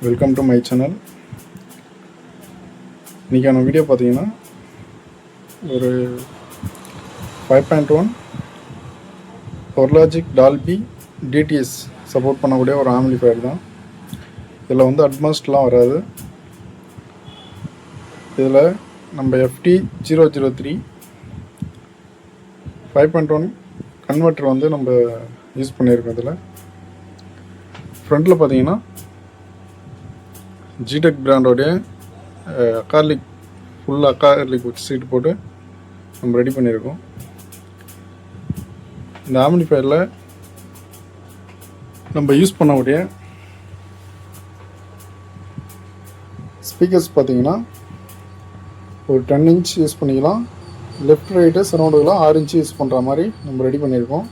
Welcome to my channel. இன்றைக்கான video பார்த்தீங்கன்னா ஒரு 5.1 பொர்லாஜிக் டால்பி டிடிஎஸ் சப்போர்ட் பண்ணக்கூடிய ஒரு ஆம்பிளிஃபையர் தான். இதில் வந்து அட்மாஸ்ட்லாம் வராது. இதில் நம்ம FT003 5.1 கன்வெர்ட்டர் வந்து நம்ம யூஸ் பண்ணியிருக்கோம். இதில் ஃப்ரண்ட்டில் பார்த்தீங்கன்னா ஜிடெக் பிராண்டோடைய அக்கார்லிக் ஃபுல் அக்கார்லிக் சீட் போட்டு நம்ம ரெடி பண்ணியிருக்கோம். இந்த ஆம்பிளிஃபையரில் நம்ம யூஸ் பண்ணக்கூடிய ஸ்பீக்கர்ஸ் பார்த்தீங்கன்னா ஒரு 10 இன்ச் யூஸ் பண்ணிக்கலாம். லெஃப்ட் ரைட்டு சரௌண்டுகளாக 6 இன்ச்சு யூஸ் பண்ணுற மாதிரி நம்ம ரெடி பண்ணியிருக்கோம்.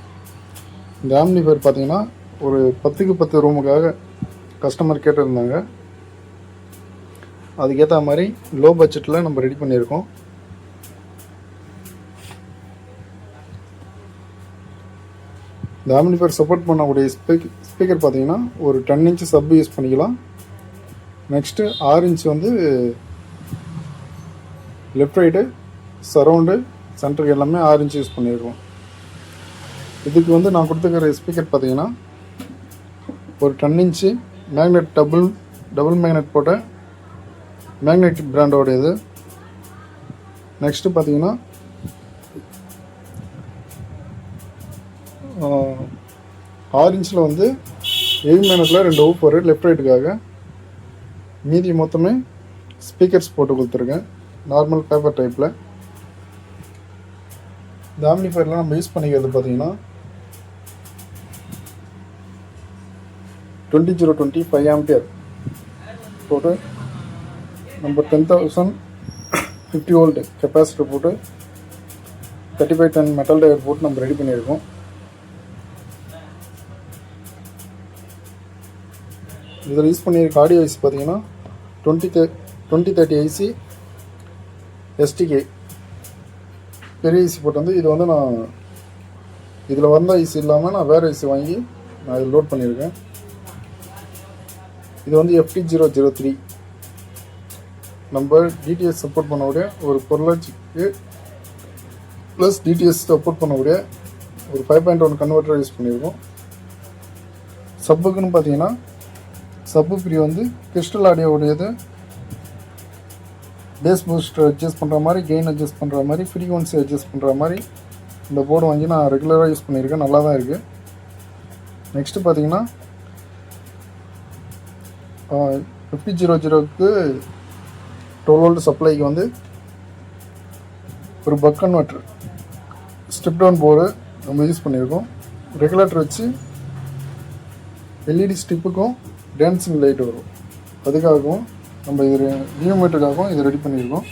இந்த ஆம்பிளிஃபையர் பார்த்தீங்கன்னா ஒரு 10க்கு 10 ரூமுக்காக கஸ்டமர் கேட்டிருந்தாங்க. அதுக்கேற்ற மாதிரி லோ பட்ஜெட்டில் நம்ம ரெடி பண்ணியிருக்கோம். இந்த ஆம்பிளிஃபையர் சப்போர்ட் பண்ணக்கூடிய ஸ்பீக்கர் பார்த்தீங்கன்னா ஒரு 10 இன்ச் சப் யூஸ் பண்ணிக்கலாம். நெக்ஸ்ட்டு 6 இன்ச் வந்து லெஃப்ட் ரைட்டு சரௌண்டு சென்டருக்கு எல்லாமே 6 இன்ச் யூஸ் பண்ணியிருக்கோம். இதுக்கு வந்து நான் கொடுத்துக்கிற ஸ்பீக்கர் பார்த்தீங்கன்னா ஒரு 10 இன்ச்சு மேக்னெட் டபுள் மேக்னெட் போட்ட மேக்னெட்டிக் பிராண்டோட இது. நெக்ஸ்ட்டு பார்த்தீங்கன்னா 6 இன்ச்சில் வந்து 7 மேக்னெட்டில் 2 ஊப்பர் லெஃப்ட் ரைட்டுக்காக. மீதி மொத்தமே ஸ்பீக்கர்ஸ் போட்டு கொடுத்துருக்கேன் நார்மல் பேப்பர் டைப்பில். இந்த ஆம்பிளிஃபையர்லாம் நம்ம யூஸ் பண்ணிக்கிறது பார்த்தீங்கன்னா 20/020 5 ஆம்பியர் போட்டு நம்ம 10,050 வோல்ட் கெப்பாசிட்டர் போட்டு 3510 மெட்டல் டயர் போட்டு நம்ம ரெடி பண்ணியிருக்கோம். இதில் யூஸ் பண்ணியிருக்க ஆடியோ ஐசி பார்த்தீங்கன்னா 2030 ஐசி STK பெரிய ஐசி போட்டு வந்து இது வந்து நான் இதில் வந்த ஐசி இல்லாமல் நான் வேறு ஐசி வாங்கி நான் இதில் லோட் பண்ணியிருக்கேன். இது வந்து FT003 நம்ம டிடிஎஸ் சப்போர்ட் பண்ணக்கூடிய ஒரு பொருளாட்சிக்கு ப்ளஸ் டிடிஎஸ் சப்போர்ட் பண்ணக்கூடிய ஒரு 5.1 கன்வெர்ட்டர் யூஸ் பண்ணியிருக்கோம். சப்புக்குன்னு பார்த்தீங்கன்னா சப்பு ஃப்ரீ வந்து கிறிஸ்டல் ஆடியோடையது பேஸ் பூஸ்டர் அட்ஜஸ்ட் பண்ணுற மாதிரி, கெயின் அட்ஜஸ்ட் பண்ணுற மாதிரி, ஃப்ரீக்வன்சி அட்ஜஸ்ட் பண்ணுற மாதிரி இந்த போர்டு வாங்கி நான் ரெகுலராக யூஸ் பண்ணியிருக்கேன். நல்லா தான் இருக்குது. நெக்ஸ்ட்டு பார்த்தீங்கன்னா FT003க்கு 12 வோல்ட் சப்ளைக்கு வந்து ஒரு buck converter step down board நம்ம யூஸ் பண்ணியிருக்கோம். ரெகுலேட்டர் வச்சு LED ஸ்டிப்புக்கும் டான்சிங் லைட் வரும். அதுக்காகவும் நம்ம இது நியூமீட்டருக்காகவும் இது ரெடி பண்ணியிருக்கோம்.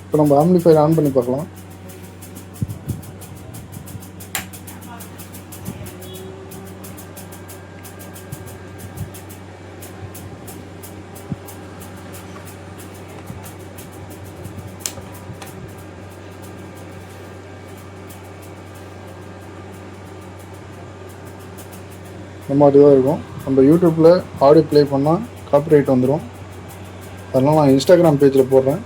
இப்போ நம்ம ஆம்பிளிஃபையர் ஆன் பண்ணி பார்க்கலாம். இந்த மாதிரி தான் இருக்கும். நம்ம யூடியூப்பில் ஆடியோ ப்ளே பண்ணால் காப்பிரைட் வந்துடும். அதனால் நான் இன்ஸ்டாகிராம் பேஜில் போடுறேன்.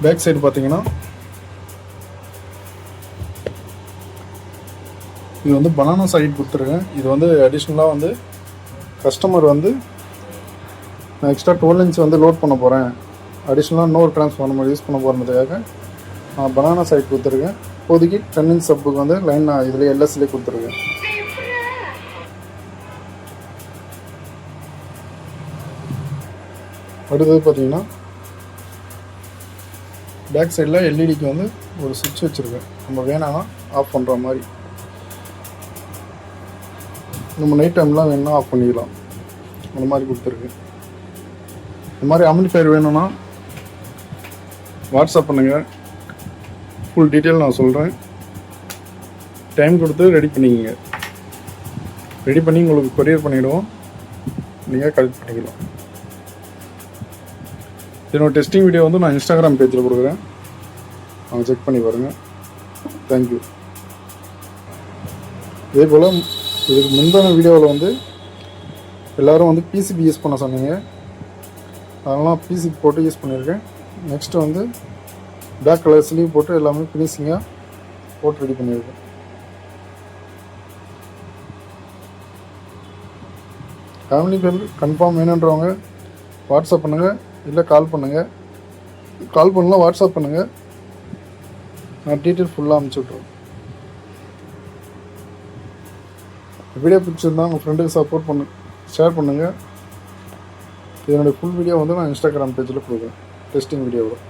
பேக் சைடு பார்த்தீங்கன்னா இது வந்து பனானா சைட் கொடுத்துருக்கேன். இது வந்து அடிஷ்னலாக வந்து கஸ்டமர் வந்து நான் எக்ஸ்ட்ரா 12 இன்ச் வந்து லோட் பண்ண போகிறேன், அடிஷ்னலாக இன்னொரு ட்ரான்ஸ்ஃபார்மர் யூஸ் பண்ண போகிறதுக்காக நான் பனானா சைட் கொடுத்துருக்கேன். இப்போதைக்கு 10 இன்ச் சப்புக்கு வந்து லைன் நான் இதில் LSலே கொடுத்துருக்கேன். அடுத்தது பார்த்தீங்கன்னா பேக் சைடில் எல்இடிக்கு வந்து ஒரு சுவிட்ச் வச்சுருக்கேன். நம்ம வேணான்னா ஆஃப் பண்ணுற மாதிரி, நம்ம நைட் டைம்லாம் வேணும்னா ஆஃப் பண்ணிக்கலாம். அந்த மாதிரி கொடுத்துருக்கு. இந்த மாதிரி ஆம்பிளிஃபையர் வேணும்னா வாட்ஸ்அப் பண்ணுங்கள். ஃபுல் டீட்டெயில் நான் சொல்கிறேன். டைம் கொடுத்து ரெடி பண்ணிக்கோங்க. ரெடி பண்ணி உங்களுக்கு கொரியர் பண்ணிவிடுவோம். நீங்கள் கலெக்ட் பண்ணிக்கலாம். என்னோட டெஸ்டிங் வீடியோ வந்து நான் இன்ஸ்டாகிராம் பேஜில் கொடுக்குறேன். அவங்க செக் பண்ணி பாருங்கள். தேங்க்யூ. இதே போல் இதுக்கு முந்தின வீடியோவில் வந்து எல்லோரும் வந்து பிசிபி யூஸ் பண்ண சொன்னீங்க. அதெல்லாம் பிசிபி போட்டு யூஸ் பண்ணியிருக்கேன். நெக்ஸ்ட்டு வந்து பேக் கலர் ஸ்லீவ் போட்டு எல்லாமே ஃபினிஷிங்காக போட்டு ரெடி பண்ணியிருக்கேன். ஃபேமிலி பில் கன்ஃபார்ம் வேணுன்றவங்க வாட்ஸ்அப் பண்ணுங்கள், இல்லை கால் பண்ணுங்கள். கால் பண்ணலாம், வாட்ஸ்அப் பண்ணுங்கள். நான் டீட்டெயில் ஃபுல்லாக அனுப்பிச்சி விட்ருவேன். வீடியோ பிடிச்சிருந்தா உங்கள் ஃப்ரெண்டுக்கு ஷேர் பண்ணுங்கள். இதனுடைய ஃபுல் வீடியோ வந்து நான் இன்ஸ்டாகிராம் பேஜில் கொடுக்குறேன், டெஸ்டிங் வீடியோவில்.